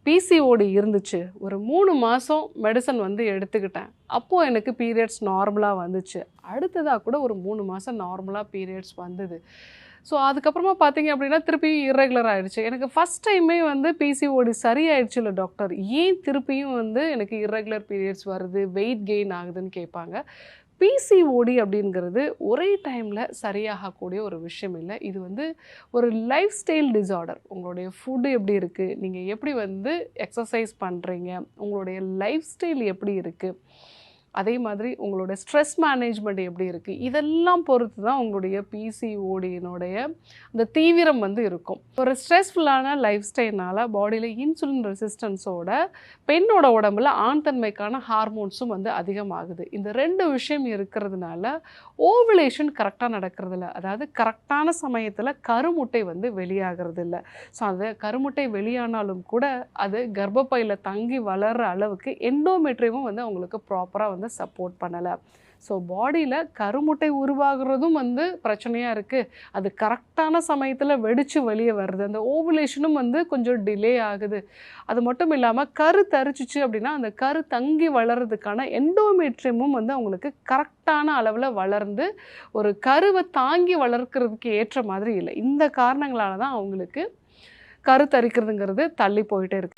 PCOD இருந்துச்சு. ஒரு 3 மாசம் மெடிசன் வந்து எடுத்துக்கிட்டேன். அப்போ எனக்கு பீரியட்ஸ் நார்மலா வந்துச்சு. அடுத்ததா கூட ஒரு 3 மாசம் நார்மலா பீரியட்ஸ் வந்தது. ஸோ அதுக்கப்புறமா பார்த்தீங்க அப்படின்னா, திருப்பி இர்ரெகுலர் ஆயிடுச்சு. எனக்கு ஃபர்ஸ்ட் டைமே வந்து பிசிஓடி சரியாயிடுச்சுல்ல டாக்டர். ஏன் திருப்பியும் வந்து எனக்கு இர்ரெகுலர் பீரியட்ஸ் வருது, வெயிட் கெயின் ஆகுதுன்னு கேட்பாங்க. பிசிஓடி அப்படிங்கிறது ஒரே டைம்ல சரியாகக்கூடிய ஒரு விஷயம் இல்ல. இது வந்து ஒரு லைஃப் ஸ்டைல் டிஸார்டர். உங்களுடைய ஃபுட் எப்படி இருக்கு? நீங்க எப்படி வந்து எக்ஸர்சைஸ் பண்றீங்க? உங்களுடைய லைஃப் ஸ்டைல் எப்படி இருக்கு? அதே மாதிரி உங்களோட ஸ்ட்ரெஸ் மேனேஜ்மெண்ட் எப்படி இருக்கு? இதெல்லாம் பொறுத்து தான் உங்களுடைய பிசிஓடியினுடைய அந்த தீவிரம் வந்து இருக்கும். ஒரு ஸ்ட்ரெஸ்ஃபுல்லான லைஃப் ஸ்டைல்னால பாடியில இன்சுலின் ரெசிஸ்டன்ஸோட பெண்ணோட உடம்புல ஆண் தன்மைக்கான ஹார்மோன்ஸும் வந்து அதிகமாகுது. இந்த 2 விஷயம் இருக்கிறதுனால ஓவுலேஷன் கரெக்ட்டா நடக்கிறதில்ல. அதாவது கரெக்ட்டான சமயத்தில கருமுட்டை வந்து வெளியாகறதில்ல. ஸோ அந்த கருமுட்டை வெளியானாலும் கூட அது கர்ப்பப்பையில தங்கி வளர்ற அளவுக்கு எண்டோமெட்ரியமும் வந்து அவங்களுக்கு ப்ராப்பரா வந்து சப்போர்ட் பண்ணல. ஸோ பாடியில கருமுட்டை உருவாகுறதும் வந்து பிரச்சனையா இருக்கு. அது கரெக்ட்டான சமயத்தில வெடிச்சு வெளிய வருது. அந்த ஓவுலேஷனும் வந்து கொஞ்சம் டிலே ஆகுது. அது மட்டும் இல்லாம கரு தரிச்சுச்சு அப்படின்னா, அந்த கரு தங்கி வளர்றதுக்கான எண்டோமெட்ரியமும் வந்து அவங்களுக்கு கரெக்ட்டான அளவுல வளர்ந்து, ஒரு கருவ தாங்கி வளர்க்கறதுக்கு ஏற்ற மாதிரி இல்ல. இந்த காரணங்களால தான் அவங்களுக்கு கருத்தரிக்கிறதுங்கிறது தள்ளி போயிட்டே இருக்கு.